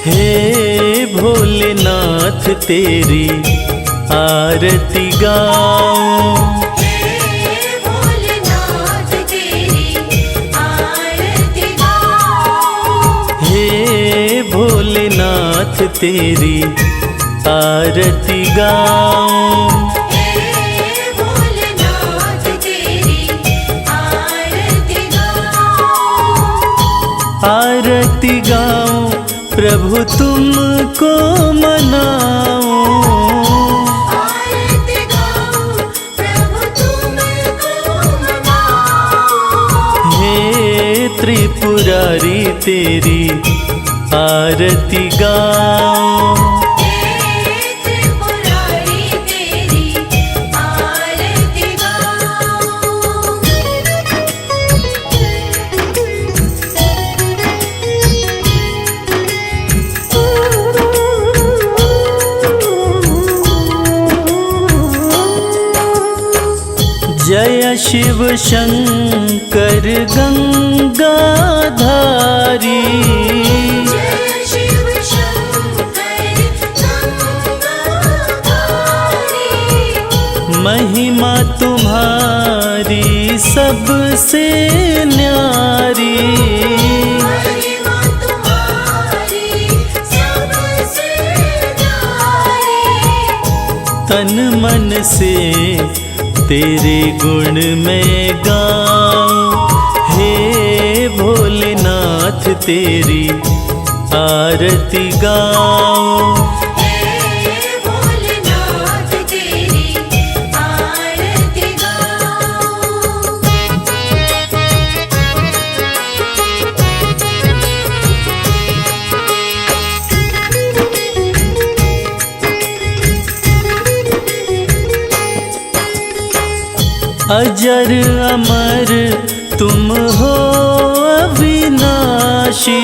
हे भोलेनाथ तेरी आरती गाऊं, हे भोलेनाथ तेरी आरती गाऊं, आरती गाऊं प्रभु तुमको मनाऊं, हे त्रिपुरारी तेरी आरती गाऊं, जय शिव शंकर गंगाधारी, महिमा तुम्हारी सबसे न्यारी, तन मन से तेरे गुण में गाऊं, हे भोलेनाथ तेरी आरती गाऊं, अजर अमर तुम हो अविनाशी,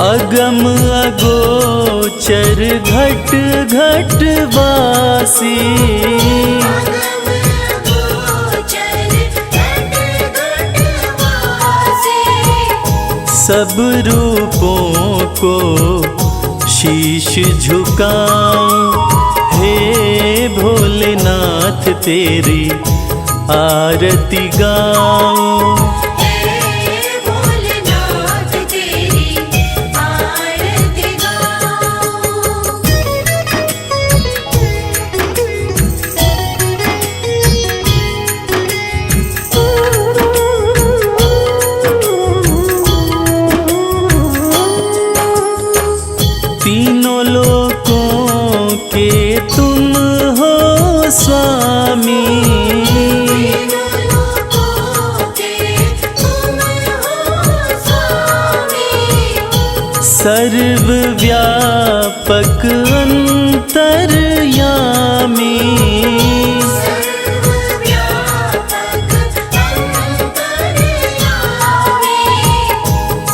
अगम अगोचर घट घट वासी, सब रूपों को शीश झुकाऊं, हे भोलेनाथ तेरी आरती गाऊं, तीनों लोकों के तुम हो स्वामी, सर्वव्यापक अंतर्यामी,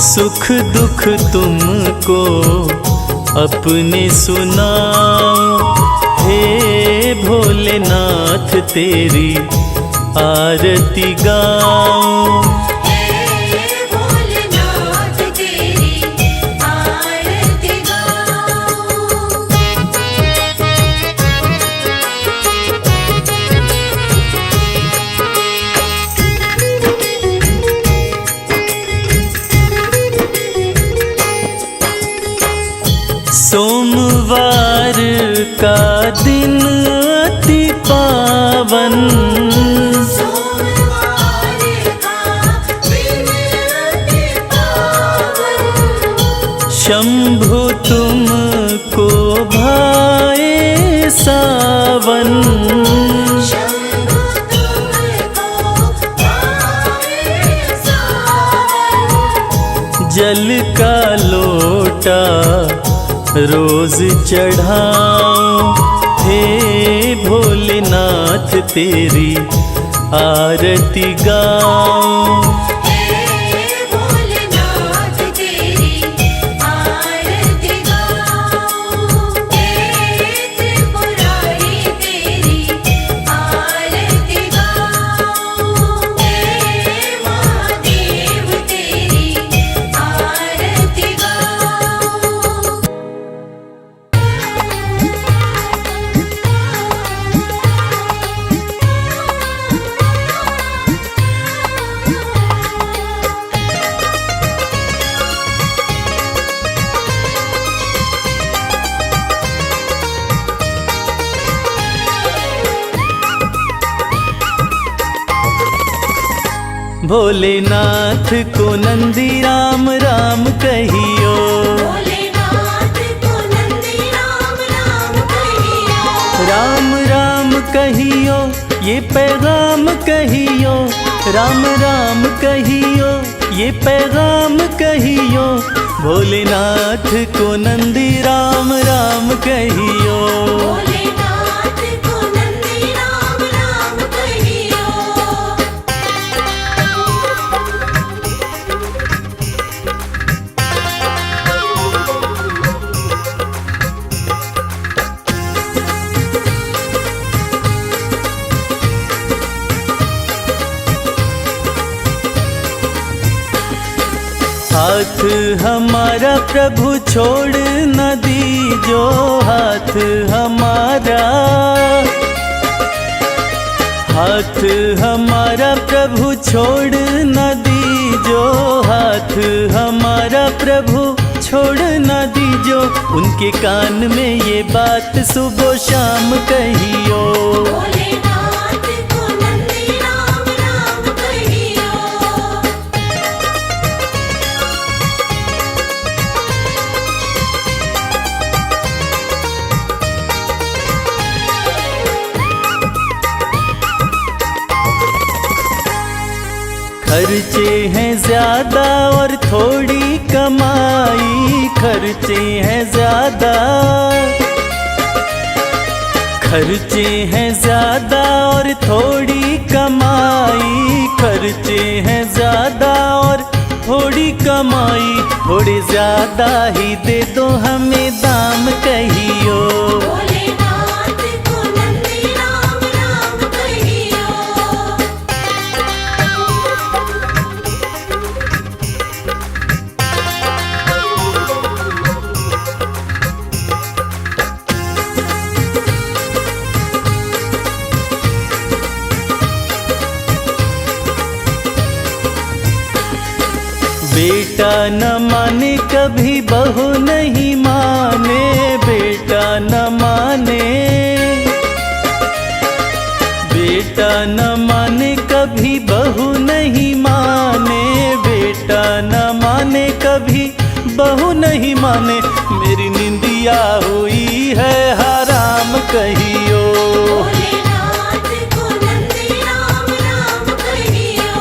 सुख दुख तुमको अपने सुनाऊं, हे भोलेनाथ तेरी आरती गाऊं, सोमवार का दिन अति पावन, शंभु तुमको भाए सावन, जल का लोटा रोज चढ़ाऊं, हे भोलेनाथ तेरी आरती गाऊं, भोलेनाथ को नंदी राम राम कहियो। भोलेनाथ को नंदी राम राम कहियो। राम राम कहियो ये पैगाम कहियो, राम राम कहियो ये पैगाम कहियो। भोलेनाथ को नंदी राम राम कहियो। भोलेनाथ को नंदी राम राम कहियो। हाथ हमारा प्रभु छोड़ न दीजो, हाथ हमारा, हाथ हमारा प्रभु छोड़ न दीजो, हाथ हमारा प्रभु छोड़ न दीजो। उनके कान में ये बात सुबह शाम कहियो। भोलेनाथ को नंदी राम राम कहियो। खर्चे हैं ज्यादा और थोड़ी कमाई, खर्चे हैं ज्यादा, खर्चे हैं ज्यादा और थोड़ी कमाई, खर्चे हैं ज्यादा और थोड़ी कमाई। थोड़े ज्यादा ही दे दो हमें दाम कहियो। भोलेनाथ को नंदी राम राम कहियो। बेटा न माने कभी बहू नहीं माने, बेटा न माने, बेटा न माने कभी बहू नहीं माने, बेटा न माने कभी बहू नहीं माने। मेरी निंदिया हुई है हराम कहियो। भोलेनाथ को नंदी राम राम कहियो।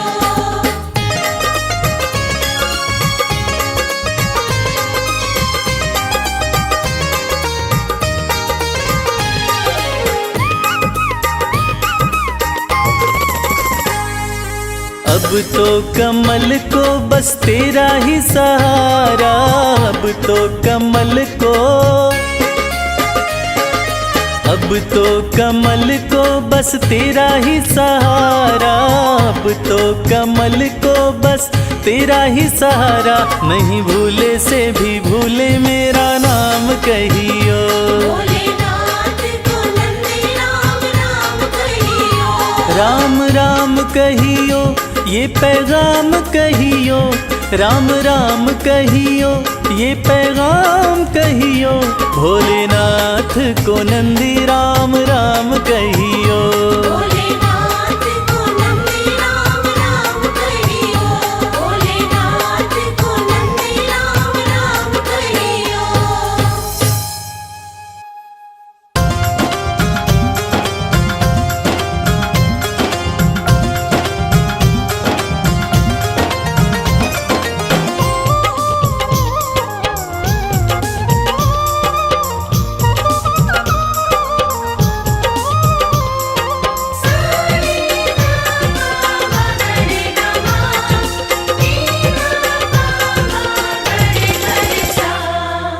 अब तो कमल को बस तेरा ही सहारा, अब तो कमल को, अब तो कमल को बस तेरा ही सहारा, अब तो कमल को बस तेरा ही सहारा। नहीं भूले से भी भूले मेरा नाम कहियो। भोलेनाथ को नंदी राम राम कहियो। राम राम कहियो ये पैगाम कहियो, राम राम कहियो ये पैगाम कहियो। भोलेनाथ को नंदी राम राम कहियो। भोलेनाथ को नंदी राम राम कहियो। भोलेनाथ को नंदी राम राम कहियो।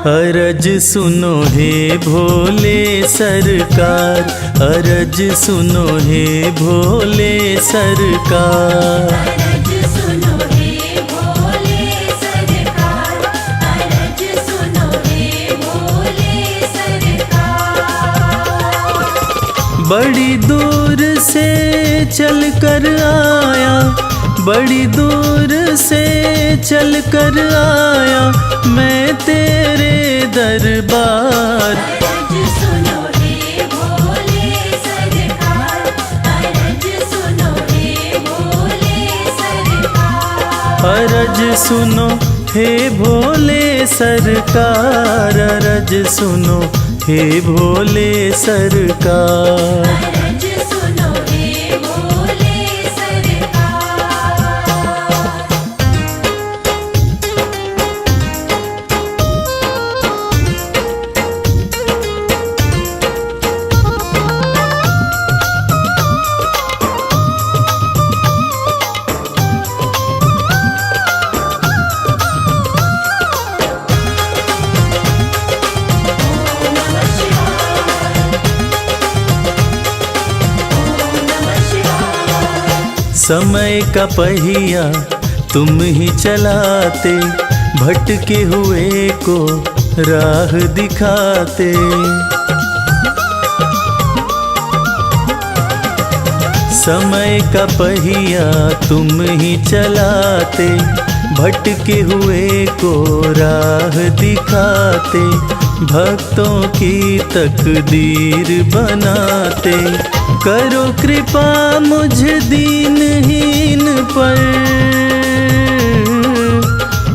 अरज सुनो हे भोले सरकार, अरज सुनो हे भोले सरकार। अरज सुनो हे भोले सरकार। अरज सुनो हे भोले सरकार। बड़ी दूर से चल कर आया, बड़ी दूर से चल कर आया मैं तेरे दरबार। अरज सुनो हे भोले सरकार। अरज सुनो हे भोले सरकार। अरज सुनो हे भोले सरकार, अरज सुनो हे भोले सरकार। अरज सुनो हे भोले सरकार। समय का पहिया तुम ही चलाते, भटके हुए को राह दिखाते। समय का पहिया तुम ही चलाते, भटके हुए को राह दिखाते। भक्तों की तकदीर बनाते, करो कृपा मुझ दीनहीन पर,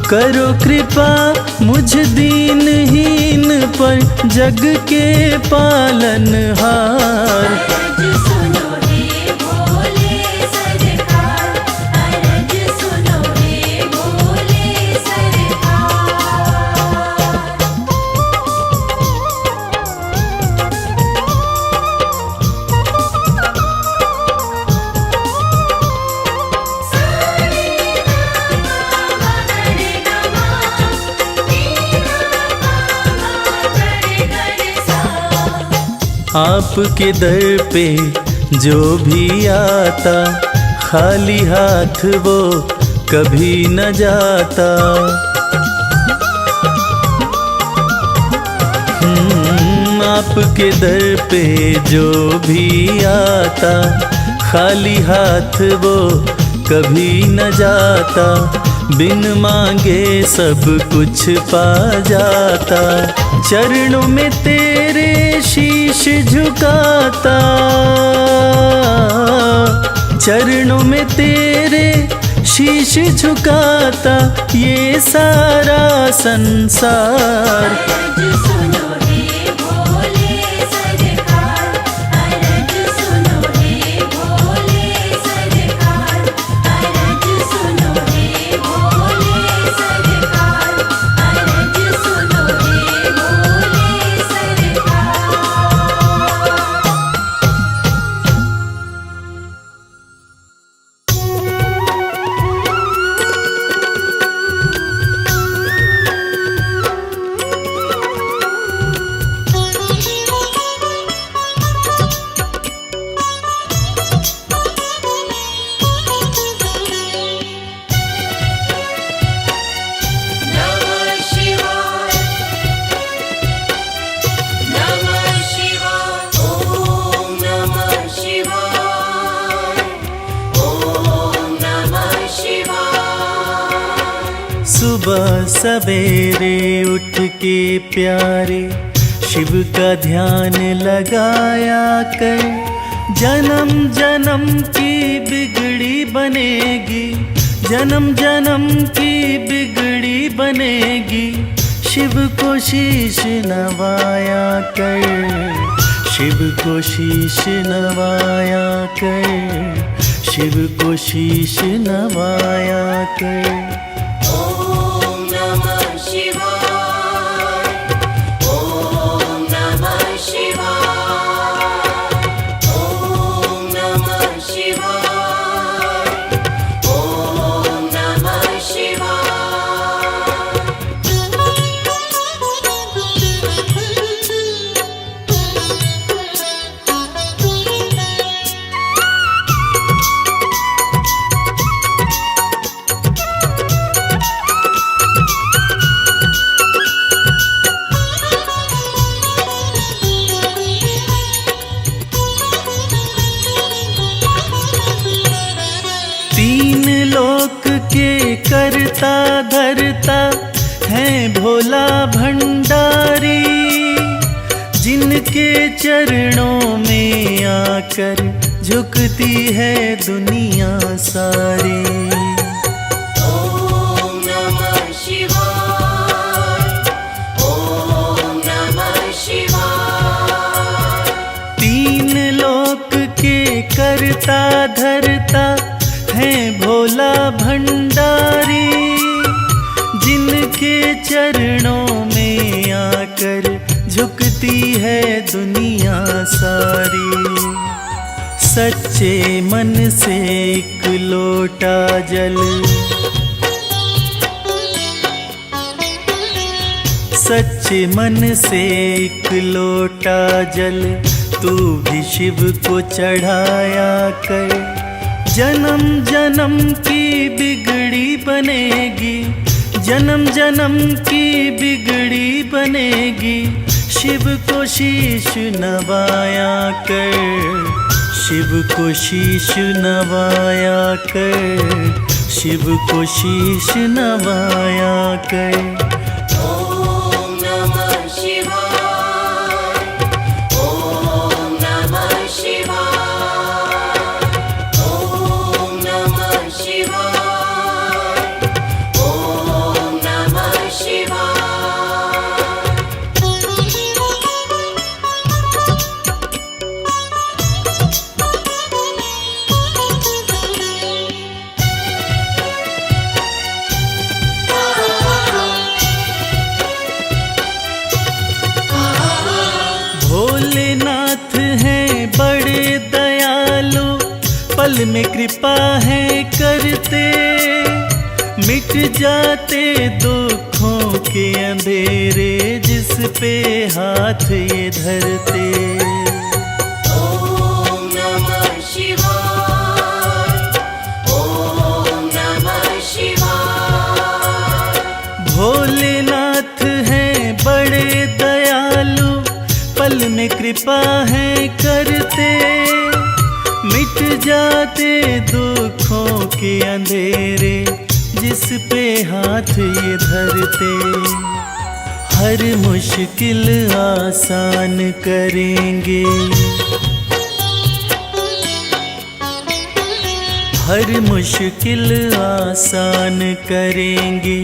करो कृपा मुझ दीनहीन पर, जग के पालनहार। अरज सुनो हे भोले सरकार, अरज सुनो हे भोले सरकार। आपके दर पे जो भी आता, खाली हाथ वो कभी न जाता। आपके दर पे जो भी आता, खाली हाथ वो कभी न जाता। बिन मांगे सब कुछ पा जाता, चरणों में तेरे शीश झुकाता, चरणों में तेरे शीश झुकाता ये सारा संसार। अरज सुनो हे भोले सरकार, अरज सुनो हे भोले सरकार, अरज सुनो हे भोले सरकार, अरज सुनो हे भोले सरकार। नमः शिवाय, नमः शिवाय, ओम नमः शिवाय, ओम नमः शिवाय। सुबह सवेरे उठ के प्यारे शिव का ध्यान लगाया कर, जन्म जन्म की बिगड़ी बनेगी, जन्म जन्म की बिगड़ी बनेगी। शिव को शीश नवाया कर, शिव को शीश नवाया कर, शिव को शीश नवाया कर। ओम नमः शिवाय, ओम नमः शिवाय, ओम नमः शिवाय, ओम नमः शिवाय। तीन लोक के करता धरता है भोला भंडारी, जिनके चरणों में आकर झुकती है दुनिया सारी। ओम करता धरता है भोला भंडारी, जिनके चरणों में आकर झुकती है दुनिया सारी। सच्चे मन से एक लोटा जल, सच्चे मन से एक लोटा जल तू भी शिव को चढ़ाया कर। जन्म जन्म की बिगड़ी बनेगी, जन्म जन्म की बिगड़ी बनेगी, शिव को शीश नवाया कर, शिव को शीश नवाया कर, शिव को शीश नवाया कर। भोलेनाथ हैं बड़े दयालु, पल में कृपा है करते, मिट जाते दुखों के अंधेरे जिस पे हाथ ये धरते। ओम नमः शिवाय, ओम नमः शिवाय। भोलेनाथ हैं बड़े दयालु, पल में कृपा है करते, मिट जाते दुखों के अंधेरे जिस पे हाथ ये धरते। हर मुश्किल आसान करेंगे, हर मुश्किल आसान करेंगे,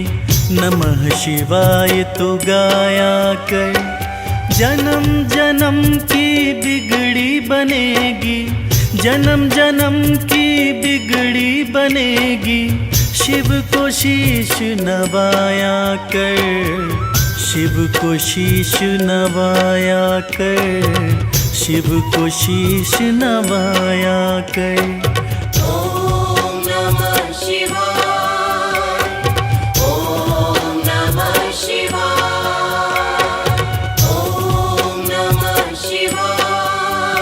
नमः शिवाय तो गाया कर। जन्म जन्म की बिगड़ी बनेगी, जन्म जन्म की बिगड़ी बनेगी, शिव को शीश नवाया कर, शिव को शीश नवाया कर, शिव को शीश नवाया कर। ओम नमः शिवाय, ओम नमः शिवाय, ओम नमः शिवाय,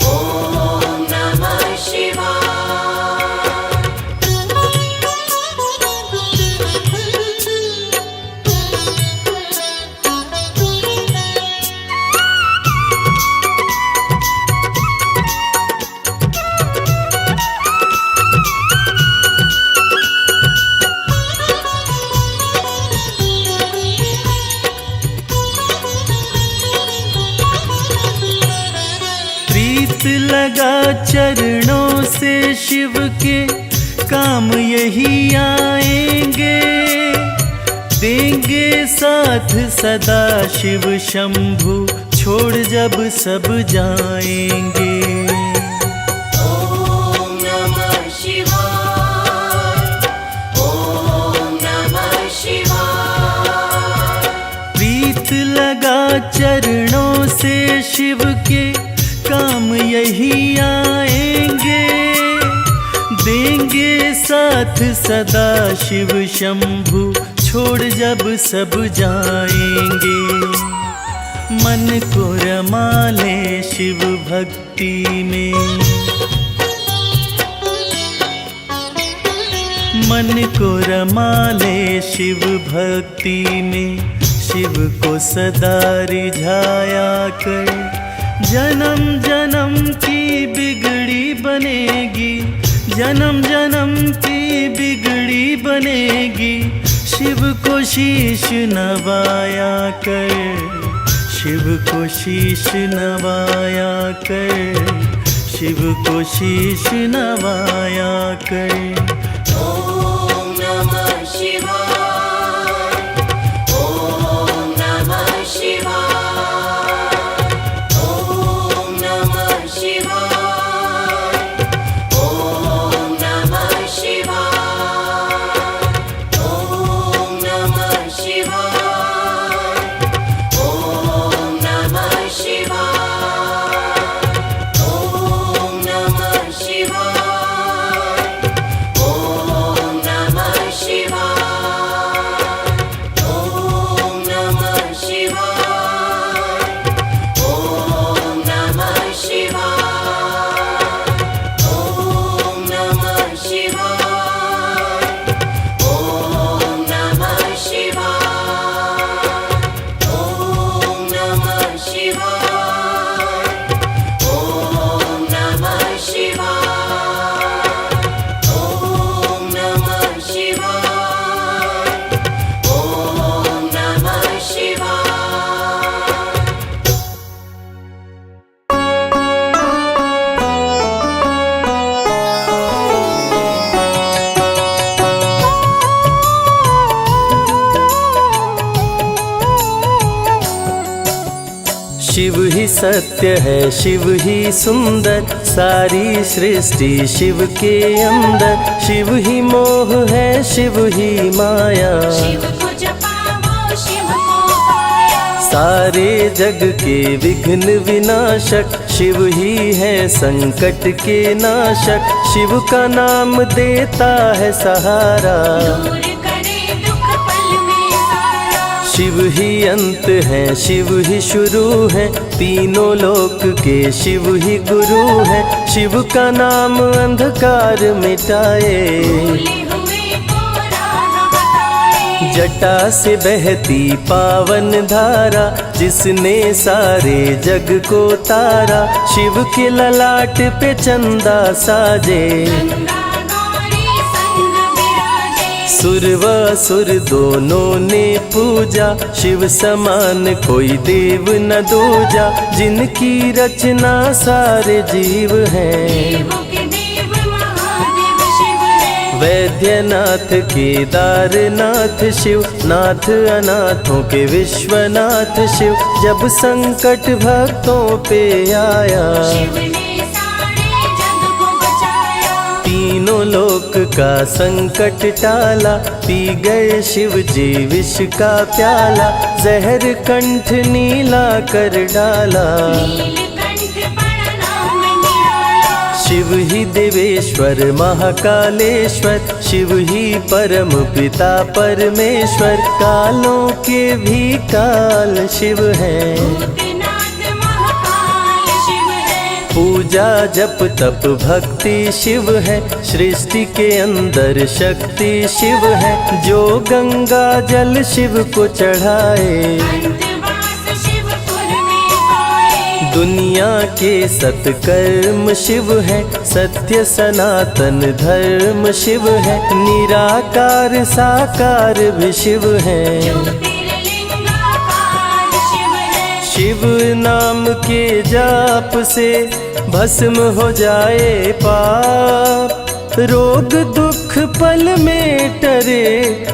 ओम नमः शिवाय। प्रीत लगा चरणों से शिव के, काम यही आएंगे, देंगे साथ सदा शिव शंभु, छोड़ जब सब जाएंगे। ओम नमः शिवाय, ओम नमः शिवाय। प्रीत लगा चरणों से शिव के, काम यही आएंगे, देंगे साथ सदा शिव शंभु, छोड़ जब सब जाएंगे। मन को रमा ले शिव भक्ति में, मन को रमा ले शिव भक्ति में, शिव को सदा रिझाया कर। जन्म जन्म की बिगड़ी बनेगी, जन्म जन्म की बिगड़ी बनेगी, शिव को शीश नवाया कर, शिव को शीश नवाया कर, शिव को शीश नवाया कर। ओम नमः शिवाय, ओम नमः शिवाय, ओम नमः शिवाय, शिव ही सत्य है, शिव ही सुंदर, सारी सृष्टि शिव के अंदर। शिव ही मोह है, शिव ही माया, शिव को जपाओ शिव को पाया। सारे जग के विघ्न विनाशक, शिव ही है संकट के नाशक। शिव का नाम देता है सहारा, दूर करे दुख पल में सारा। शिव ही अंत है, शिव ही शुरू है, तीनों लोक के शिव ही गुरु है। शिव का नाम अंधकार मिटाए, भूले हुए को राह बताए। जटा से बहती पावन धारा, जिसने सारे जग को तारा। शिव के ललाट पे चंदा साजे, गंगा गौरी संग विराजे। सुर व असुर दोनों ने पूजा, शिव समान कोई देव न दूजा। जिनकी रचना सारे जीव हैं, देवों के देव महादेव शिव है। वैद्यनाथ केदारनाथ शिव, नाथ अनाथों के विश्वनाथ शिव। जब संकट भक्तों पे आया, शिव ने सारे जग को बचाया। तीनों लोक का संकट टाला, पी गए शिव जी विष का प्याला। जहर कंठ नीला कर डाला, नीलकंठ बड़ा नाम निराला। शिव ही देवेश्वर महाकालेश्वर, शिव ही परम पिता परमेश्वर। कालों के भी काल शिव हैं, भूतनाथ महाकाल शिव है। पूजा जप तप भक्ति शिव है, सृष्टि के अंदर शक्ति शिव है। जो गंगा जल शिव को चढ़ाए, अंतवास शिवपुर में पाए। दुनिया के सत्कर्म शिव है, सत्य सनातन धर्म शिव है। निराकार साकार भी शिव है, ज्योतिर्लिंगाकार शिव है। शिव नाम के जाप से भस्म हो जाए पाप। रोग दुख पल में टरे,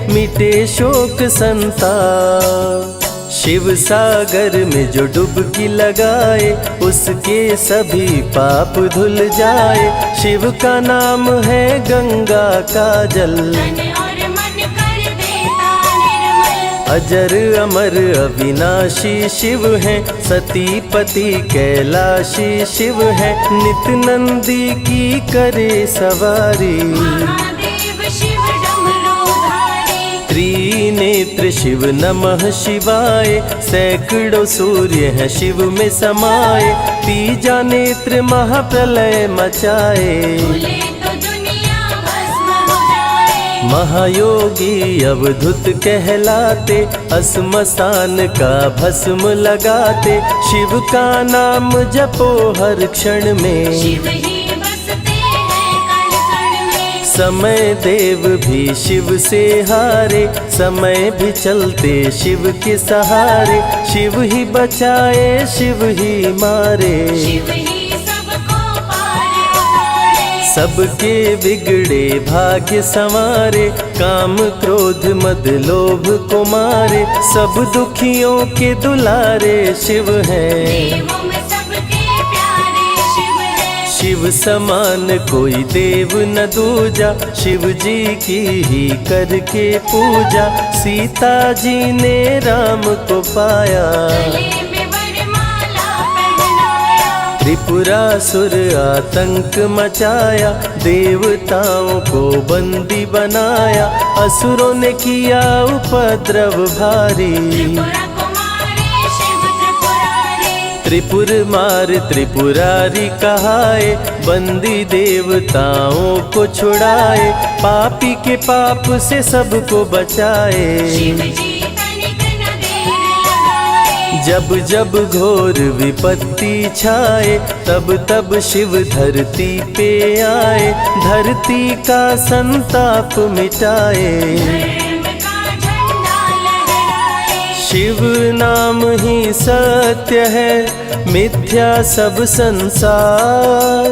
मिटे शोक संताप। शिव सागर में जो डुबकी लगाए, उसके सभी पाप धुल जाए। शिव का नाम है गंगा का जल, तन और मन कर देता निर्मल। अजर अमर अविनाशी शिव है, सतीपति कैलाशी शिव है। नित नंदी की करे सवारी, महादेव शिव डमरूधारी। त्रिनेत्र शिव नमः शिवाय। सैकड़ों सूर्य हैं शिव में समाये, तीजा नेत्र महाप्रलय मचाए। भूले तो दुनिया भस्म हो जाए। महायोगी अवधूत कहलाते, अस्मशान का भस्म लगाते। शिव का नाम जपो हर क्षण में, शिव ही बसते हैं कण कण में। समय देव भी शिव से हारे, समय भी चलते शिव के सहारे। शिव ही बचाए शिव ही मारे, शिव ही सबको पार उतारे। सबके बिगड़े भाग्य संवारे। काम क्रोध मद लोभ को मारे, सब दुखियों के दुलारे शिव हैं। देवों में सबके प्यारे शिव है। शिव समान कोई देव न दूजा, शिव जी की ही करके पूजा। सीता जी ने राम को पाया, गले में वरमाला पहनाया। त्रिपुरासुर आतंक मचाया। देवताओं को बंदी बनाया, असुरों ने किया उपद्रव भारी। त्रिपुरा कुमारी शिव त्रिपुरारी। त्रिपुर मार त्रिपुरारी कहाए, बंदी देवताओं को छुड़ाए। पापी के पाप से सबको बचाए, शिव जी तनिक न देर लगाए। जब जब घोर विपत्ति छाए, तब तब शिव धरती पे आए। धरती का संताप मिटाए, धर्म का झंडा लहराए। शिव नाम ही सत्य है, मिथ्या सब संसार।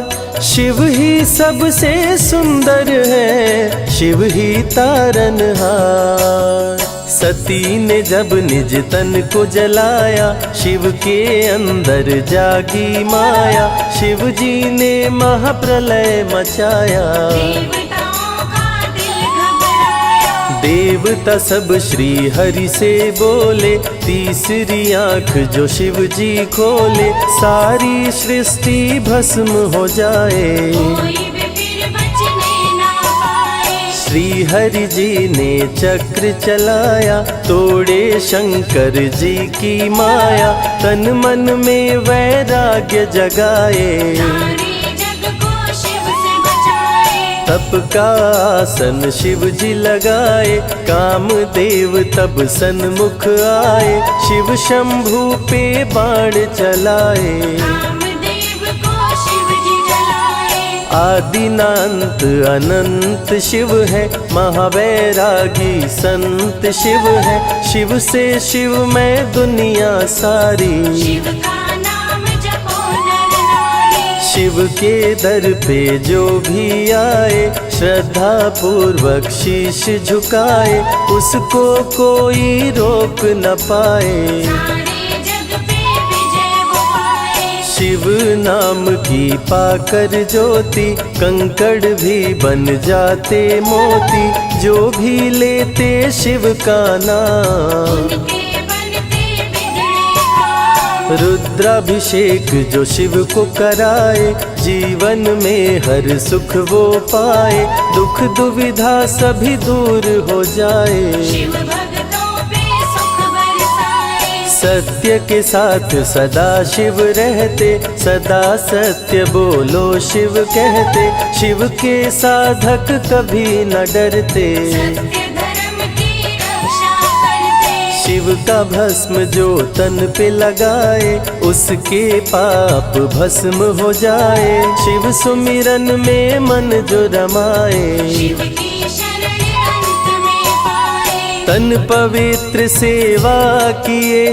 शिव ही सबसे सुंदर है, शिव ही तारनहार। सती ने जब निज तन को जलाया, शिव के अंदर जागी माया, शिव जी ने महाप्रलय मचाया। देवताओं का दिल घबराया, देवता सब श्री हरि से बोले, तीसरी आंख जो शिव जी खोले, सारी सृष्टि भस्म हो जाए। कोई भी फिर बचने ना पाए। श्री हरि जी ने चक्र चलाया, तोड़े शंकर जी की माया, तन मन में वैराग्य जगाए। सारे जग को शिव से बचाए। तप का आसन शिव जी लगाए, कामदेव तब सन्मुख आए, शिव शंभू पे बाण चलाए। कामदेव को शिव जी जलाए। आदिनांत अनंत शिव है, महावैरागी संत शिव है, शिव से शिव में दुनिया सारी। शिव का नाम जपो नर नारी। शिव के दर पे जो भी आए, श्रद्धा पूर्वक शीश झुकाए, उसको कोई रोक न पाए। सारे जग पे विजय वो पाए। शिव नाम की पाकर ज्योति, कंकड़ भी बन जाते मोती, जो भी लेते शिव का नाम। उनके बनते बिगड़े काम। रुद्राभिषेक जो शिव को कराए, जीवन में हर सुख वो पाए, दुख दुविधा सभी दूर हो जाए। शिव भक्तों पे सुख बरसाए। सत्य के साथ सदा शिव रहते, सदा सत्य बोलो शिव कहते, शिव के साधक कभी न डरते। सत्य धर्म की रक्षा करते। शिव का भस्म जो तन पे लगाए, उसके पाप भस्म हो जाए। शिव सुमिरन में मन जो रमाए, शिव की शरण अंत में पाए। तन पवित्र सेवा किए,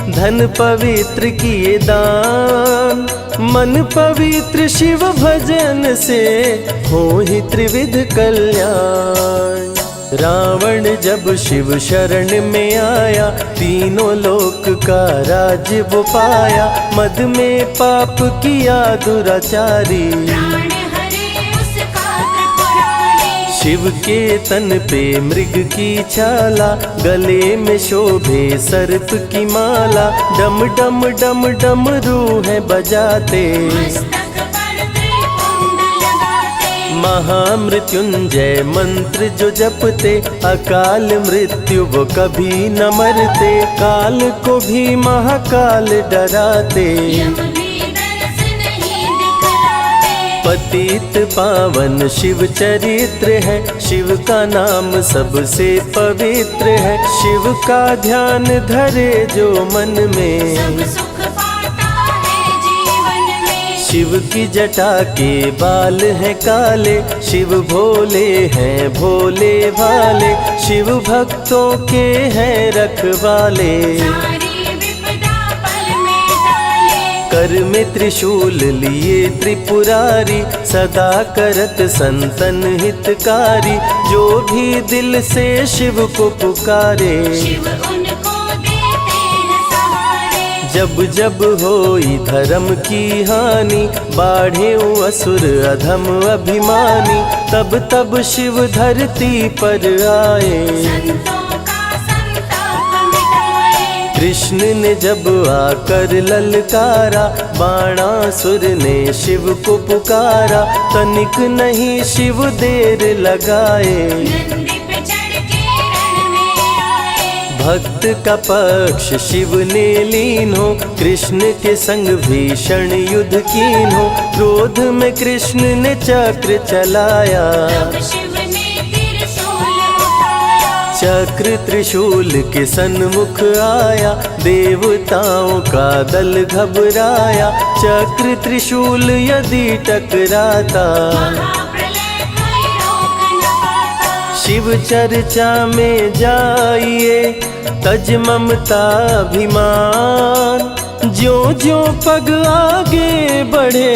धन पवित्र किए दान, मन पवित्र शिव भजन से हो ही त्रिविध कल्याण। रावण जब शिव शरण में आया, तीनों लोक का राज वो पाया, मद में पाप किया दुराचारी। प्राण हरे उसका त्रिपुरारी। शिव के तन पे मृग की छाला, गले में शोभे सर्प की माला, डम डम डम डम रूहें बजाते। मस्तक पर त्रिपुंड लगाते। महामृत्युंजय मंत्र जो जपते, अकाल मृत्यु वो कभी न मरते, काल को भी महाकाल डराते। यम भी दर्श नहीं दिखलाते। पतित पावन शिव चरित्र है, शिव का नाम सबसे पवित्र है, शिव का ध्यान धरे जो मन में, सब सुख पाता है जीवन में। शिव की जटा के बाल हैं काले, शिव भोले हैं भोले भाले, शिव भक्तों के हैं रखवाले। सारी विपदा पल में टाले। कर में त्रिशूल लिए त्रिपुरारी, सदा करत संतन हितकारी, जो भी दिल से शिव को पुकारे। शिव उनको देते हैं सहारे। जब जब होई धर्म की हानि, बाढ़े असुर अधम अभिमानी, तब तब शिव धरती पर आए। संतों का संताप मिटाए। कृष्ण ने जब आकर ललकारा, बाणासुर ने शिव को पुकारा, तनिक नहीं शिव देर लगाए। नंदी पे चढ़ के रण में आए। भक्त का पक्ष शिव ने लीन हो, कृष्ण के संग भीषण युद्ध कीन हो, क्रोध में कृष्ण ने चक्र चलाया। तब शिव ने त्रिशूल उठाया। चक्र त्रिशूल के सन्मुख आया, देवताओं का दल घबराया, चक्र त्रिशूल यदि टकराता, महाप्रलय कोई रोक न पाता। शिव चर्चा में जाइए, तज ममता अभिमान, ज्यों ज्यों पग आगे बढ़े,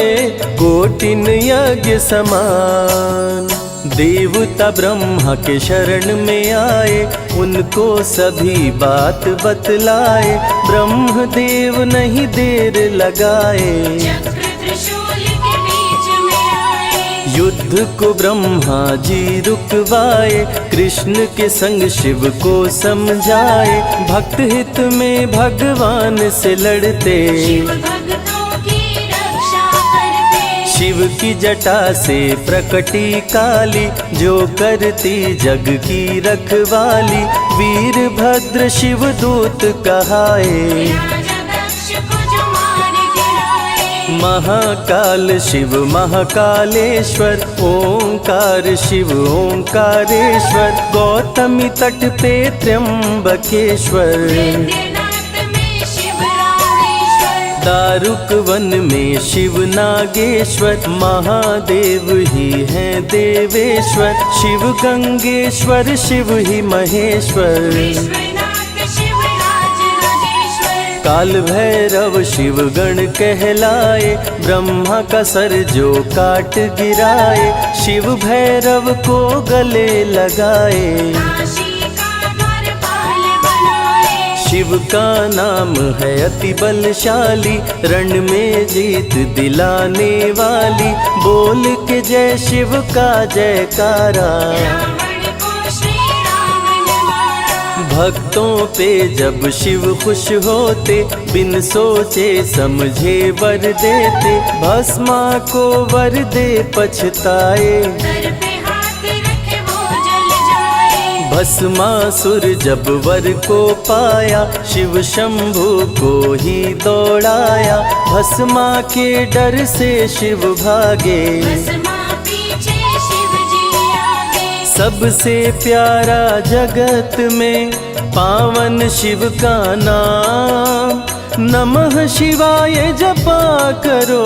कोटिन यज्ञ समान। देवता ब्रह्मा के शरण में आए, उनको सभी बात बतलाए। ब्रह्मदेव नहीं देर लगाए, चक्र त्रिशूल के बीच में आए। युद्ध को ब्रह्मा जी रुकवाए। कृष्ण के संग शिव को समझाए, भक्त हित में भगवान से लड़ते। शिव भक्तों की रक्षा करते। शिव की जटा से प्रकटी काली, जो करती जग की रखवाली। वीरभद्र शिव दूत कहाए, राजा दक्ष को जो मार गिराए। महाकाल शिव महाकालेश्वर। ओंकार शिव ओंकारेश्वर। गौतमी तट पे त्र्यंबकेश्वर। वैद्यनाथ में शिव रामेश्वर। दारुक वन में शिव नागेश्वर। महादेव ही हैं देवेश्वर। शिव गंगेश्वर शिव ही महेश्वर। विश्वनाथ शिव राज राजेश्वर। काल भैरव शिव गण कहलाए। ब्रह्मा का सर जो काट गिराए, शिव भैरव को गले लगाए। काशी का द्वारपाल बनाए। शिव का नाम है अति बलशाली, रण में जीत दिलाने वाली। बोल के जय शिव का जयकारा, रावण को श्री राम ने मारा। भक्तों पे जब शिव खुश होते, बिन सोचे समझे वर देते। भस्मा को वर दे पछताए, सर पे हाथ रखे वो जल जाए। भस्मासुर जब वर को पाया, शिव शंभु को ही दौड़ाया। भस्मा के डर से शिव भागे, भस्मा पीछे शिव जी आगे। सबसे प्यारा जगत में पावन शिव का नाम। नमः शिवाय जपा करो,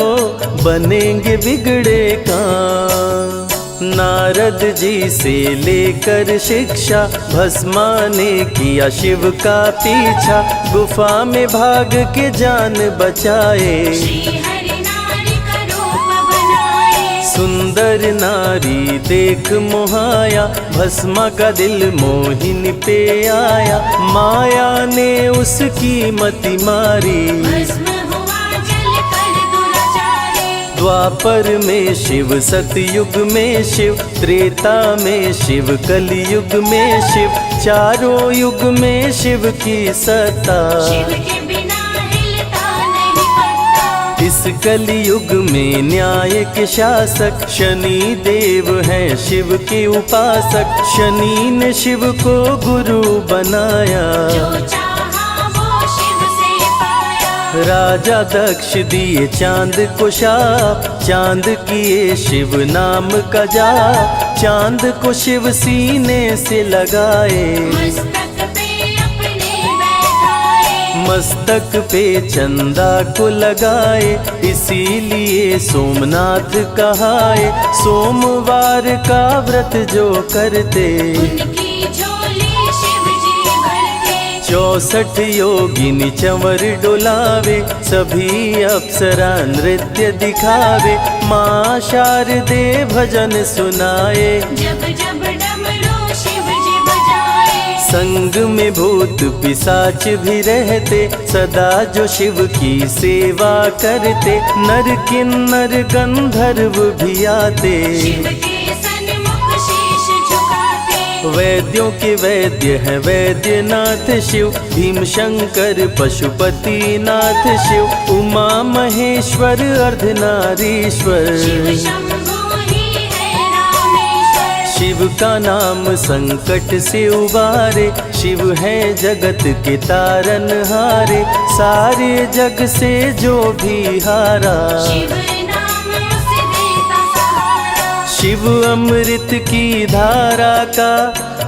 बनेंगे बिगड़े काम। नारद जी से लेकर शिक्षा, भस्मा ने किया शिव का पीछा। गुफा में भाग के जान बचाए, श्री हरि नारी का रूप बनाए। सुंदर नारी देख मोहाया। भस्मा का दिल मोहिनी पे आया, माया ने उसकी मति मारी। भस्म हुआ जल कर दुराचारी। द्वापर में शिव, सतयुग में शिव, त्रेता में शिव, कलयुग में शिव। चारों युग में शिव की सत्ता, शिव के बिना हिलता नहीं पत्ता। इस कलयुग में न्याय के शासक शनि देव हैं शिव के उपासक। शनि ने शिव को गुरु बनाया, जो चाहा वो शिव से पाया। राजा दक्ष दिए चांद को शाप। चांद किए शिव नाम का जाप। चांद को शिव सीने से लगाए, मस्तक पे अपने बैठाए। मस्तक पे चंदा को लगाए। इसीलिए सोमनाथ कहाए, सोमवार का व्रत जो करते। उनकी झोली शिव जी भरते। 64 योगिनी चंवर डोलावे, सभी अप्सरा नृत्य दिखावे। माँ शारदे भजन सुनाए, जब जब डमरू शिव जी बजाए। संग में भूत पिशाच भी रहते, सदा जो शिव की सेवा करते। नर किन्नर गंधर्व भी आते, शिव के सन्मुख शीश झुकाते। वैद्यों के वैद्य है वैद्यनाथ शिव। भीम शंकर पशुपति नाथ शिव। उमा महेश्वर अर्धनारीश्वर, शिव शंभु ही है रामेश्वर। शिव का नाम संकट से उबारे। शिव है जगत के तारनहारे, सारे जग से जो भी हारा। शिव नाम उसे देता सहारा। शिव अमृत की धारा का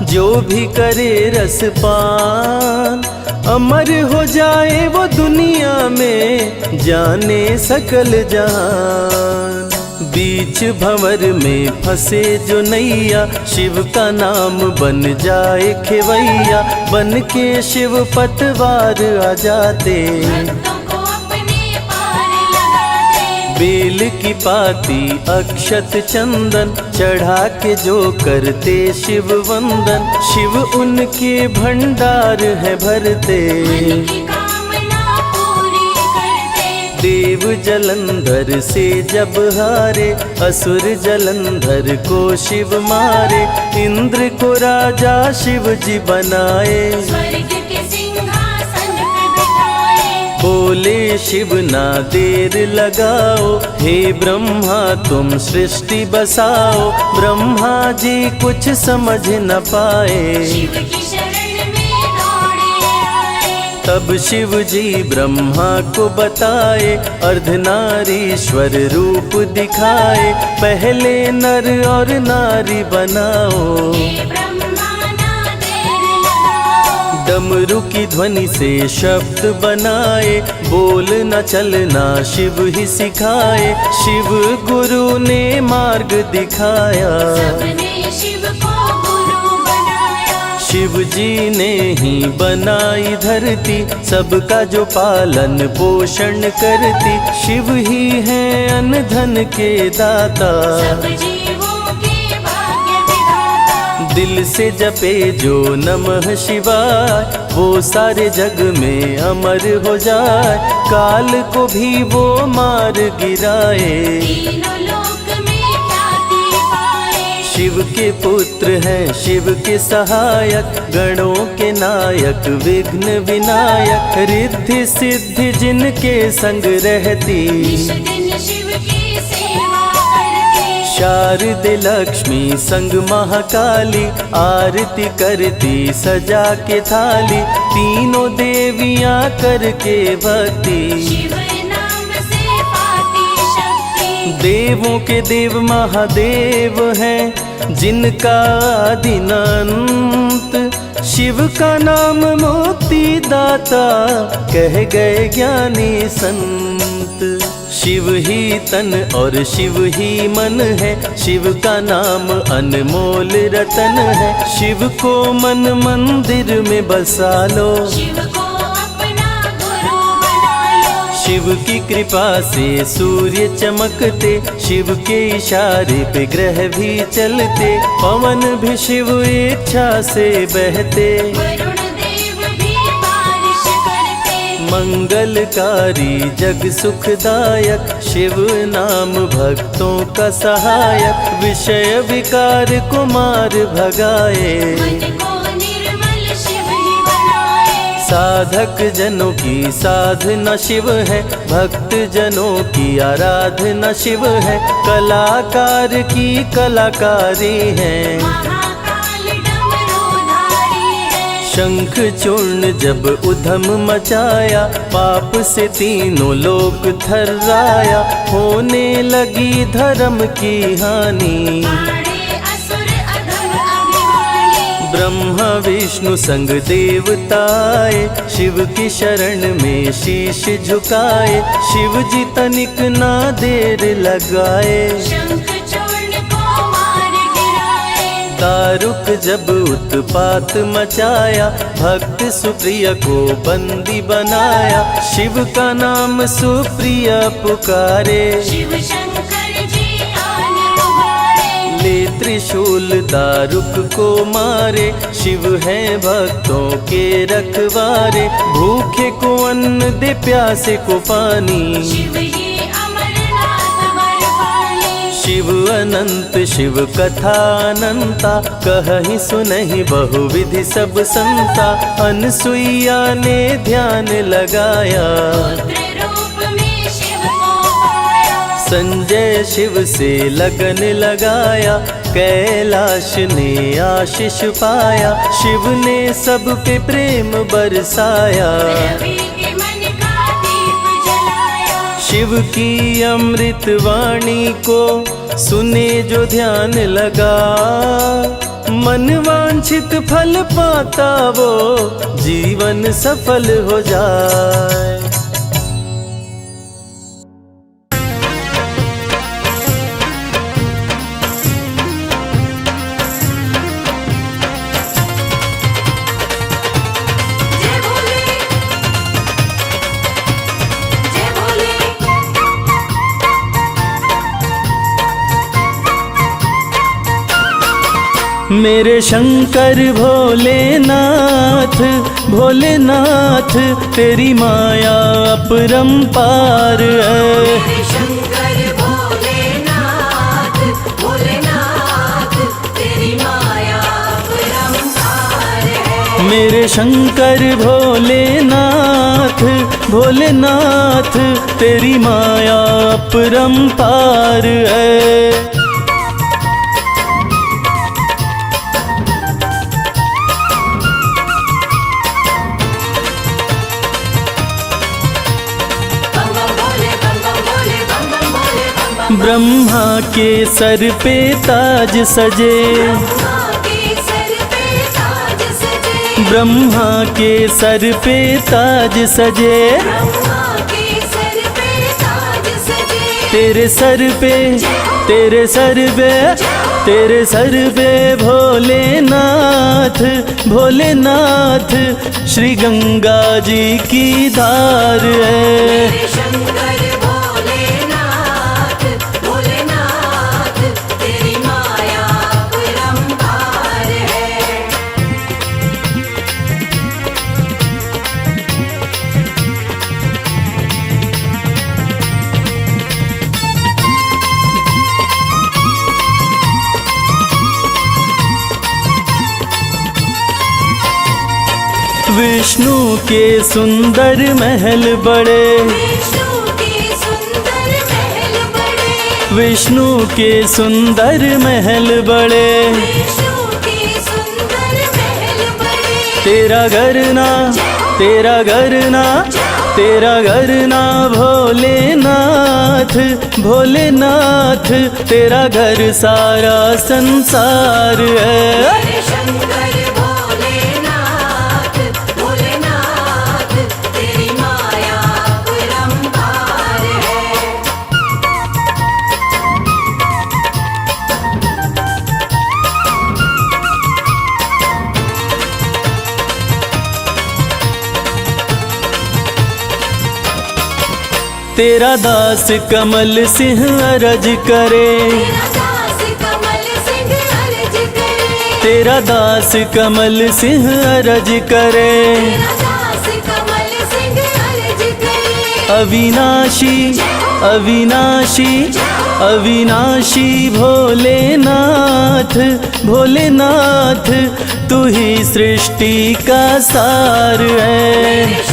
जो भी करे रसपान, अमर हो जाए वो दुनिया में, जाने सकल जहान। बीच भंवर में फंसे जो नैया, शिव का नाम बन जाए खेवैया। बन के शिव पतवार आ जाते, भक्तों को अपने पार लगाते। बेल की पाती अक्षत चंदन चढ़ा के जो करते शिव वंदन, शिव उनके भंडार है भरते। मन की कामना पूरी करते। देव जलंधर से जब हारे, असुर जलंधर को शिव मारे। इंद्र को राजा शिव जी बनाए, स्वर्ग के सिंहासन पे बिठाए। बोले शिव ना देर लगाओ, हे ब्रह्मा तुम सृष्टि बसाओ। ब्रह्मा जी कुछ समझ न पाए, शिव की शरण में दौड़े आए। तब शिव जी ब्रह्मा को बताए, अर्धनारीश्वर रूप दिखाए। पहले नर और नारी बनाओ, हे ब्रह्मा ना देर लगाओ। डमरू की ध्वनि से शब्द बनाए, बोलना चलना शिव ही सिखाए। शिव गुरु ने मार्ग दिखाया, सबने शिव को गुरु बनाया। शिव जी ने ही बनाई धरती, सबका जो पालन पोषण करती। शिव ही है अन्न धन के दाता, सब जीवों के भाग्य विधाता। दिल से जपे जो नमः शिवाय, वो सारे जग में अमर हो जाए। काल को भी वो मार गिराए, तीनों लोक में ख्याति पाए। शिव के पुत्र हैं शिव के सहायक, गणों के नायक विघ्न विनायक। रिद्धि सिद्धि जिनके संग रहती, निश दिन शिव की सेवा करते। शारदे लक्ष्मी संग महाकाली, आरती करती सजा के थाली। तीनों देवियां करके भक्ति, शिव नाम से पाती शक्ति। देवों के देव महादेव हैं, जिनका आदिनांत। शिव का नाम मुक्ति दाता, कह गए ज्ञानी संत। शिव ही तन और शिव ही मन है, शिव का नाम अनमोल रतन है। शिव को मन मंदिर में बसा लो, शिव को अपना गुरु बना लो। शिव की कृपा से सूर्य चमकते, शिव के इशारे पे ग्रह भी चलते। पवन भी शिव इच्छा से बहते, वरुण देव भी बारिश करते। मंगलकारी जग सुखदायक, शिव नाम भक्तों का सहायक। विषय विकार को मार भगाए, मन को निर्मल शिव ही बनाए। साधक जनों की साधना शिव है, भक्त जनों की आराधना शिव है। कलाकार की कलाकारी है, महाकाल डमरूधारी है। शंख चूर्ण जब उधम मचाया, पाप से तीनों लोक थर्राया। होने लगी धर्म की हानि, मारे असुर अधम अभिमानी। ब्रह्मा विष्णु संग देवताए, शिव की शरण में शीश झुकाए। शिव जी तनिक ना देर लगाए, शंख चूर्ण को मार गिराए। दारुक जब उत्पात मचाया, भक्त सुप्रिया को बंदी बनाया। शिव का नाम सुप्रिया पुकारे, शिव शंकर जी आन उबारे। ले त्रिशूल दारुक को मारे। शिव है भक्तों के रखवारे, भूखे को अन्न दे प्यासे को पानी। शिव ही अमरनाथ बरपाली। शिव अनंत शिव कथा अनंता, कहीं सुनहि बहुविधि सब संता। अनसुईया ने ध्यान लगाया, पुत्र रूप में शिव को पाया। संजय शिव से लगन लगाया। कैलाश ने आशीष पाया, शिव ने सब पे प्रेम बरसाया। रवि के मन का दीप जलाया। शिव की अमृत वाणी को सुने जो ध्यान लगा। मन वांछित फल पाता वो, जीवन सफल हो जाए। जय भोले जय भोले मेरे शंकर भोलेनाथ भोलेनाथ तेरी माया अपरंपार है। मेरे शंकर भोलेनाथ भोलेनाथ तेरी माया अपरंपार है। मेरे शंकर भोलेनाथ भोलेनाथ तेरी माया अपरंपार है। ब्रह्मा के सर पे ताज सजे, ब्रह्मा के सर पे ताज सजे, तेरे सर पे तेरे सर पे तेरे सर पे भोलेनाथ भोलेनाथ श्री गंगा जी की धार है। विष्णु के सुंदर महल बड़े, विष्णु के सुंदर महल बड़े, तेरा घर ना तेरा घर ना तेरा घर ना भोलेनाथ भोलेनाथ तेरा घर सारा संसार है। तेरा दास कमल सिंह अरज करे, तेरा दास कमल सिंह अरज करे, अविनाशी अविनाशी अविनाशी भोलेनाथ भोलेनाथ तू ही सृष्टि का सार है।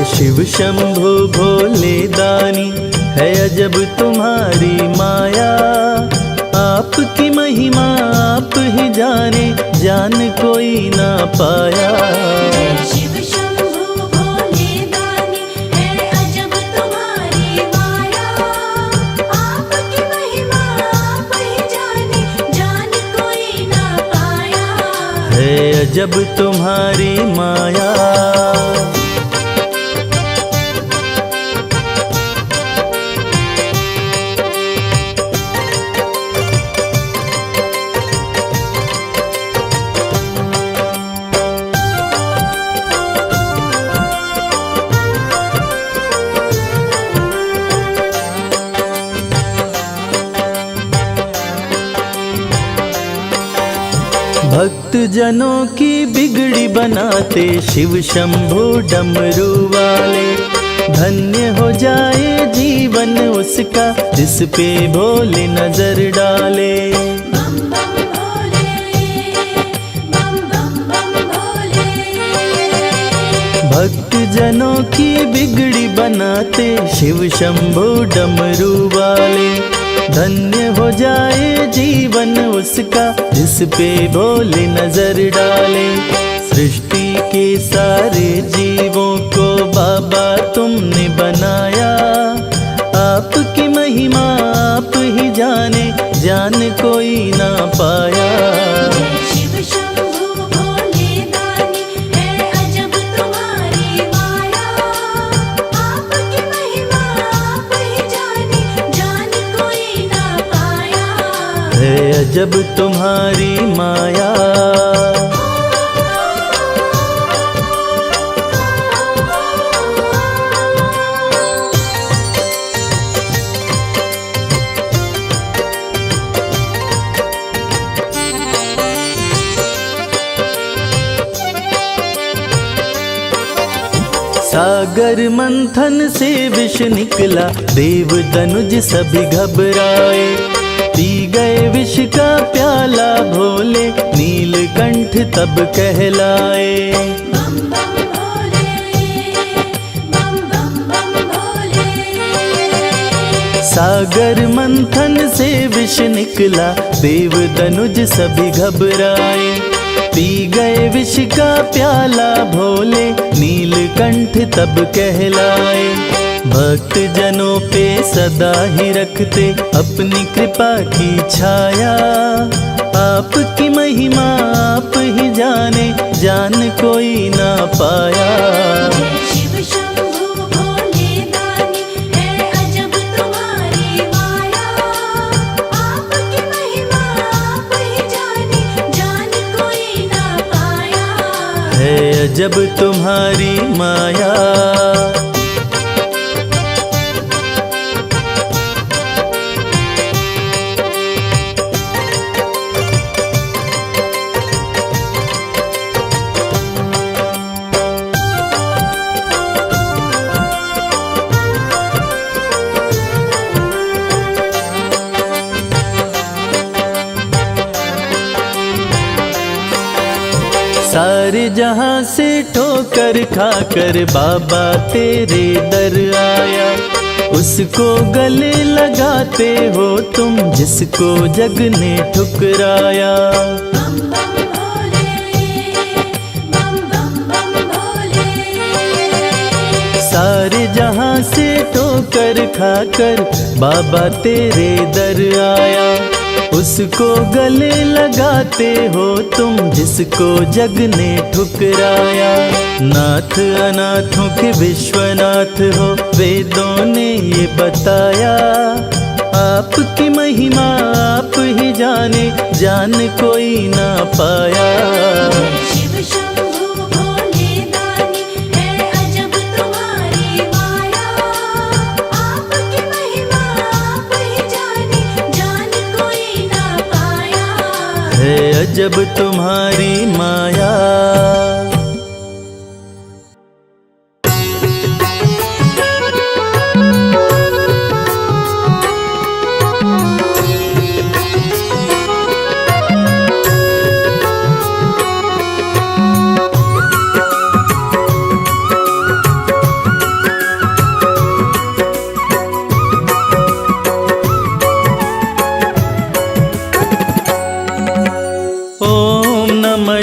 शिव शंभु भोले दानी है अजब तुम्हारी माया, आपकी महिमा आप ही जाने जान कोई ना पाया। शिव शंभु भोले दानी है अजब तुम्हारी माया, आपकी महिमा आप ही जाने जान कोई ना पाया। है अजब तुम्हारी माया। भक्त जनों की बिगड़ी बनाते शिव शंभु डमरू वाले, धन्य हो जाए जीवन उसका जिस पे भोले नजर डाले। बम बम भोले, बम बम बम भोले। भक्त जनों की बिगड़ी बनाते शिव शंभु डमरू वाले, धन्य हो जाए जीवन उसका जिस पे भोले नजर डाले। सृष्टि के सारे जीवों को बाबा तुमने बनाया, आपकी महिमा आप ही जाने जान कोई ना पाया। शिव शंभु अजब तुम्हारी माया। सागर मंथन से विष निकला, देव तनुज सभी घबराए। पी गए विष का प्याला भोले, नीलकंठ तब कहलाए। बम बम भोले, बम बम बम भोले। सागर मंथन से विष निकला, देव तनुज सभी घबराए। पी गए विष का प्याला भोले, नीलकंठ तब कहलाए। भक्त जनों पे सदा ही रखते अपनी कृपा की छाया। आपकी महिमा आप ही जाने, जान कोई ना पाया। शिव शंभु भोले दानी, है अजब तुम्हारी माया। आपकी महिमा आप ही जाने, जान कोई ना पाया। है अजब तुम्हारी माया। सारे जहां से ठोकर खाकर बाबा तेरे दर आया। उसको गले लगाते हो तुम, जिसको जग ने ठुकराया। बम बम भोले, बम बम बम भोले। सारे जहां से ठोकर खाकर बाबा तेरे दर आया। उसको गले लगाते हो तुम, जिसको जग ने ठुकराया। नाथ अनाथों के विश्वनाथ हो, वेदों ने ये बताया। आपकी महिमा आप ही जाने, जान कोई ना पाया। शिव शंभु भोले दानी, है अजब तुम्हारी माया। आपकी महिमा आप ही जाने, जान कोई ना पाया। है अजब तुम्हारी माया।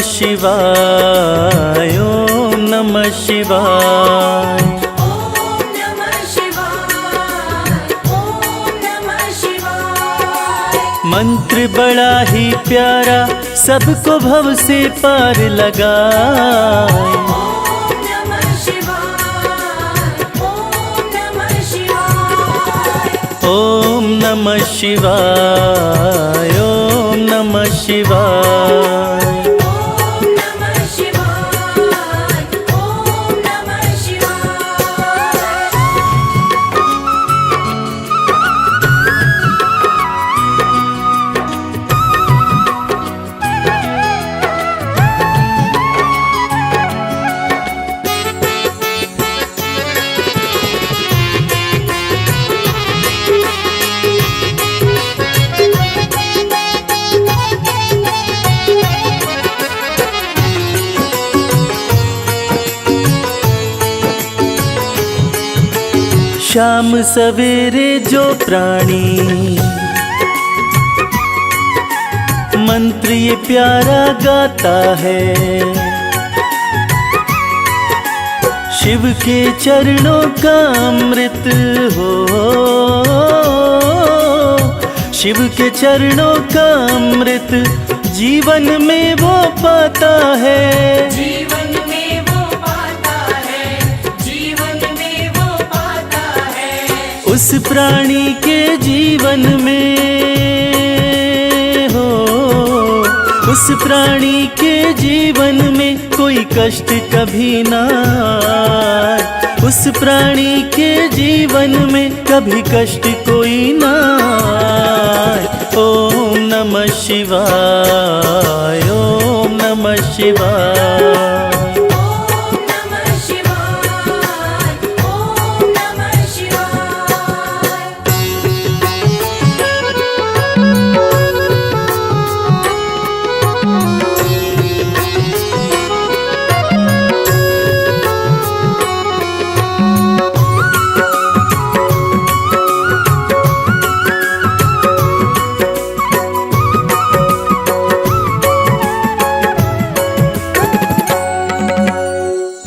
शिवाय ओम नमः शिवाय। ओम नमः शिवाय, ओम नमः शिवाय। मंत्र बड़ा ही प्यारा, सबको भव से पार लगाए। ओम नमः शिवाय, ओम नमः शिवाय। ओम नमः शिवाय ओम नमः शिवाय। शाम सवेरे जो प्राणी मंत्र ये प्यारा गाता है, शिव के चरणों का अमृत हो। शिव के चरणों का अमृत जीवन में वो पाता है। जीवन में वो पाता है, जीवन में वो पाता है। उस प्राणी के जीवन में हो उस प्राणी के जीवन में कोई कष्ट कभी ना आए, उस प्राणी के जीवन में कभी कष्ट कोई ना आए। ओम नमः शिवाय, ओम नमः शिवाय। ओम नमः शिवाय, ओम नमः शिवाय।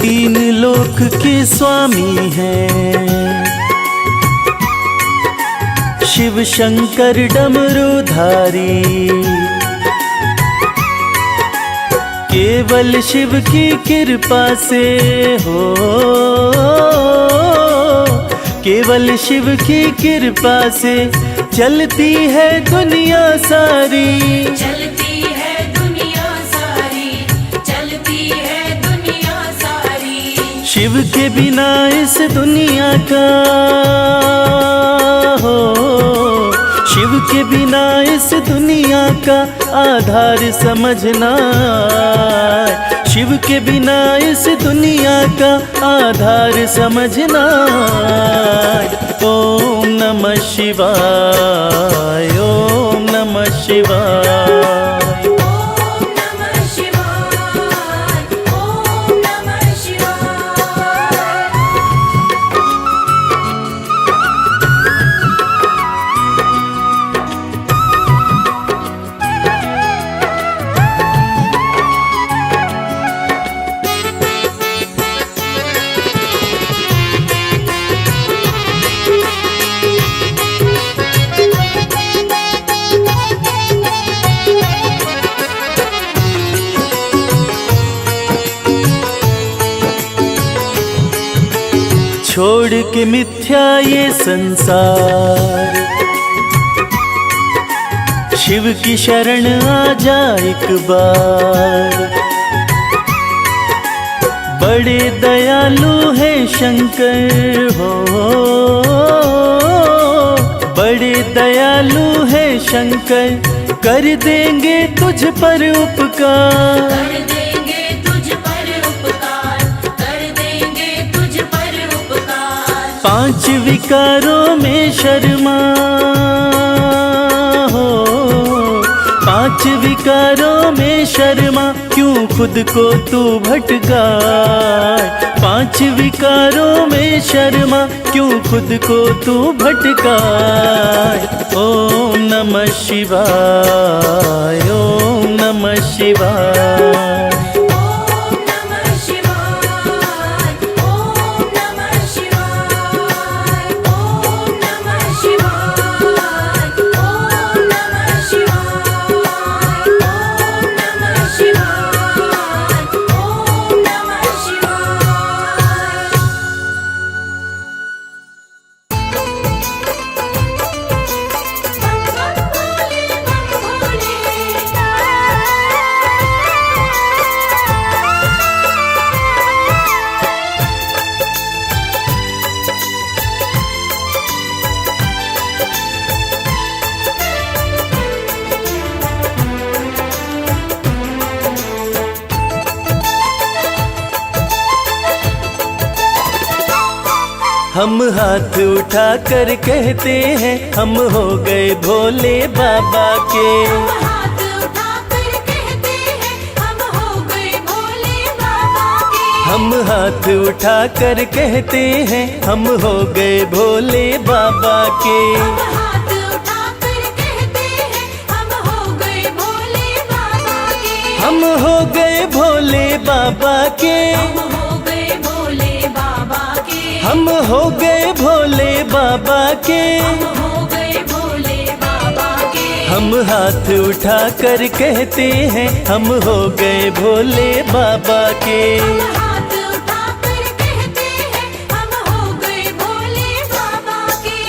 तीन लोक के स्वामी हैं शिव शंकर डमरूधारी, केवल शिव की कृपा से हो, केवल शिव की कृपा से चलती है दुनिया सारी। चलती है दुनिया सारी, चलती है दुनिया सारी। शिव के बिना इस दुनिया का हो, शिव के बिना इस दुनिया का आधार समझना आए, शिव के बिना इस दुनिया का आधार समझना आए। ओम नमः शिवाय, ओम नमः शिवाय। ओम नमः शिवाय, ओम नमः शिवाय। छोड़ के मिथ्या ये संसार, शिव की शरण आ जा एक बार। बड़े दयालु है शंकर हो, बड़े दयालु है शंकर, कर देंगे तुझ पर उपकार। कर देंगे तुझ पर उपकार, कर देंगे तुझ पर उपकार। पांच विकारों में शर्मा हो, पांच विकारों में शर्मा, क्यों खुद को तू भटकाए। पांच विकारों में शर्मा, क्यों खुद को तू भटकाए। ओम नमः शिवाय, ओम नमः शिवाय। ओम नमः शिवाय, ओम नमः शिवाय। ओम नमः शिवाय, ओम नमः शिवाय। ओम नमः शिवाय, ओम नमः शिवाय। बम भोले, हम हाथ उठा कर कहते हैं, हम हो गए भोले बाबा के। हम हाथ उठाकर कहते हैं, हम हो गए भोले बाबा के। हम हाथ उठा कर कहते हैं, हम हो गए भोले बाबा के। हम हाथ उठाकर कहते हैं, हम हो गए भोले बाबा के। हम हो गए भोले बाबा के। हम हो गए भोले बाबा के। हम हो गए भोले बाबा के। हम हो गए भोले बाबा के। हम हाथ उठा कर कहते हैं, हम हो गए भोले बाबा के। हम हाथ उठाकर कहते हैं, हम हो गए भोले बाबा के।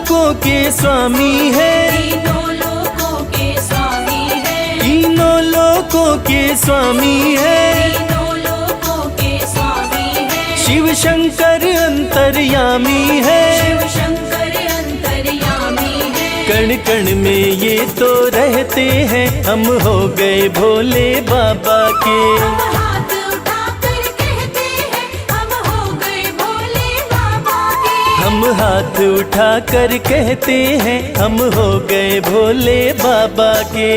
लोकों के स्वामी है, तीनों लोकों के स्वामी है, तीनों लोकों के स्वामी है। तीनों लोकों के स्वामी है, शिव शंकर अंतर्यामी है, शिव शंकर अंतर्यामी है। कण कण में ये तो रहते हैं, हम हो गए भोले बाबा के। हम हाथ उठाकर कहते हैं, हम हो गए भोले बाबा के। हम हाथ उठाकर कहते हैं, हम हो गए भोले बाबा के।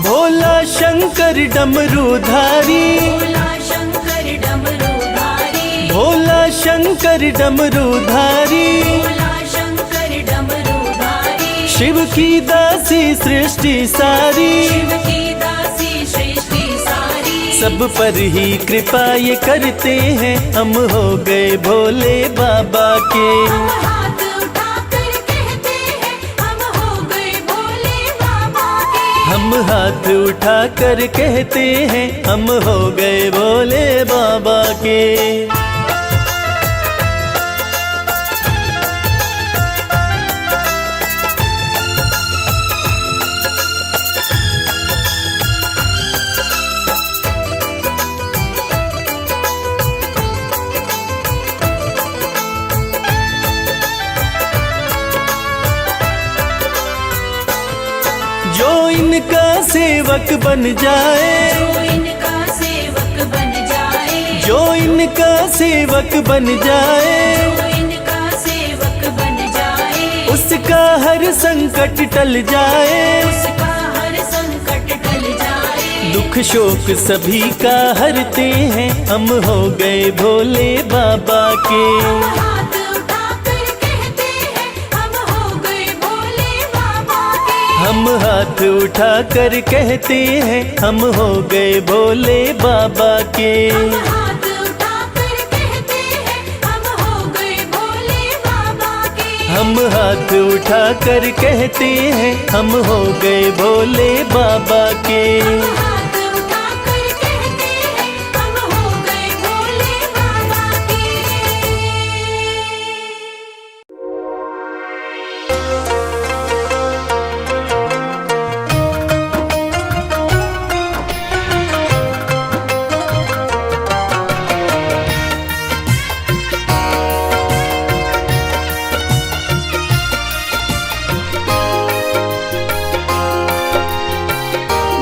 भोला शंकर डमरूधारी, भोला शंकर डमरूधारी, भोला शंकर डमरूधारी। भोला शंकर डमरूधारी। शिव की दासी सृष्टि सारी, शिव की दासी सृष्टि सारी। सब पर ही कृपा ये करते हैं, हम हो गए भोले बाबा के। हम हाथ उठाकर कहते हैं, हम हो गए भोले बाबा के। हम हाथ उठाकर कहते हैं, हम हो गए भोले बाबा के। जो इनका सेवक बन जाए, जो इनका सेवक बन जाए, जो इनका सेवक बन जाए, जो इनका सेवक बन जाए। उसका हर संकट टल जाए, उसका हर संकट टल जाए। दुख शोक सभी का हरते हैं, हम हो गए भोले बाबा के। हम हाथ उठाकर कहते हैं, हम हो गए भोले बाबा के। हम हाथ उठाकर कहते हैं, हम हो गए भोले बाबा के। हम हाथ उठाकर कहते हैं, हम हो गए भोले बाबा के। हम हाथ उठाकर कहते हैं, हम हो गए भोले बाबा के। हम हाथ उठाकर कहते हैं, हम हो गए भोले बाबा के।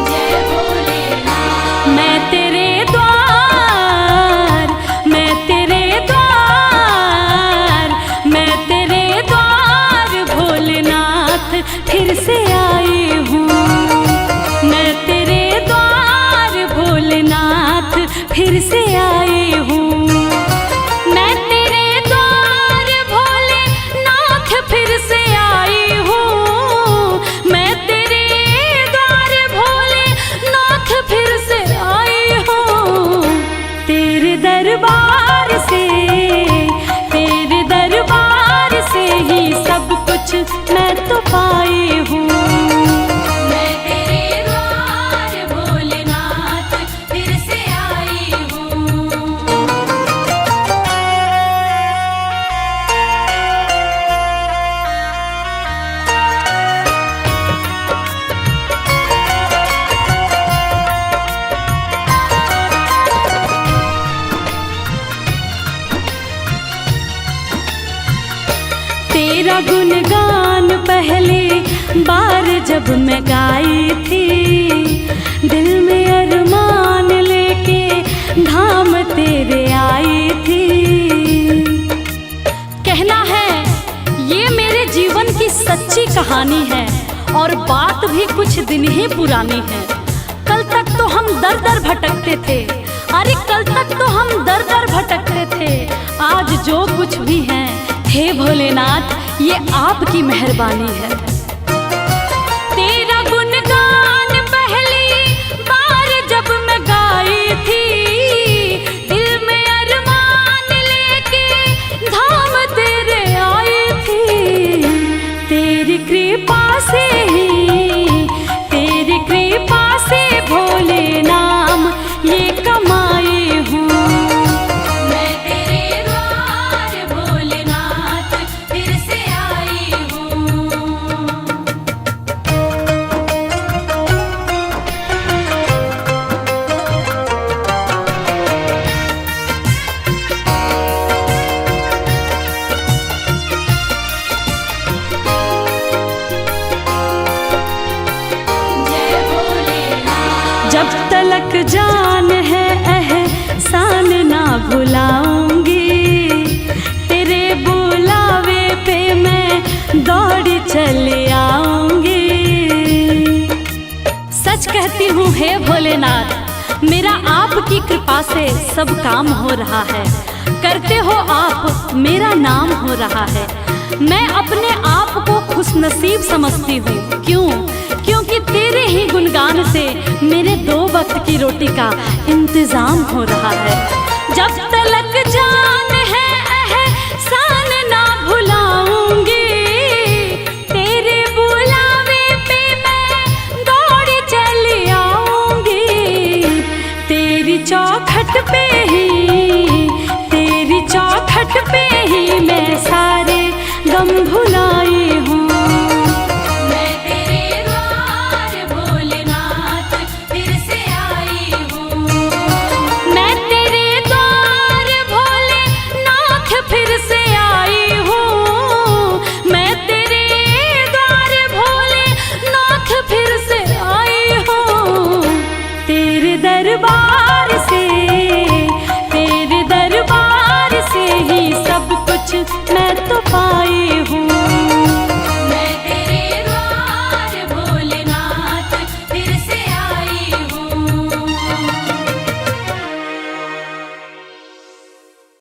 जय भोलेनाथ। मैं तेरे द्वार, मैं तेरे द्वार, मैं तेरे द्वार भोलेनाथ फिर से आई हूँ। मैं तेरे द्वार भोलेनाथ फिर से आई हूँ। मैं तेरे द्वार भोलेनाथ फिर से आई हूँ। मैं तेरे द्वार भोलेनाथ फिर से आई हूँ। तेरे दरबार से, तेरे दरबार से ही सब कुछ मैं तो पाई हूँ। मैं तेरे द्वार भोलेनाथ फिर से आई हूँ। तेरा गुणगान पहले बार जब मैं गाई थी, दिल में अरमान लेके धाम तेरे आई थी। कहना है ये मेरे जीवन की सच्ची कहानी है, और बात भी कुछ दिन ही पुरानी है। कल तक तो हम दर दर भटकते थे, अरे कल तक तो हम दर दर भटकते थे। आज जो कुछ भी है, हे भोलेनाथ ये आपकी मेहरबानी है। तेरा गुणगान पहली बार जब मैं गाई थी, दिल में अरमान लेके धाम तेरे से ही, तेरी कृपा से भोले नाम ये कमाई हूँ। मैं तेरे द्वार भोलेनाथ फिर से आई हूँ। जय भोलेनाथ। जब तलक जान है एहसान ना भुलाऊंगी, तेरे बुलावे पे मैं दौड़ी चली आऊंगी। सच कहती हूँ हे भोलेनाथ, मेरा आपकी कृपा से सब काम हो रहा है। करते हो आप, मेरा नाम हो रहा है। मैं अपने आप को खुशनसीब समझती हूँ। क्यों? क्योंकि तेरे ही गुणगान से मेरे 2 वक्त की रोटी का इंतजाम हो रहा है। जब तलक जान है एहसान ना भुलाऊंगी, तेरे बुलावे पे मैं दौड़ी चली आऊंगी। तेरी चौखट पे ही, तेरी चौखट पे ही मैं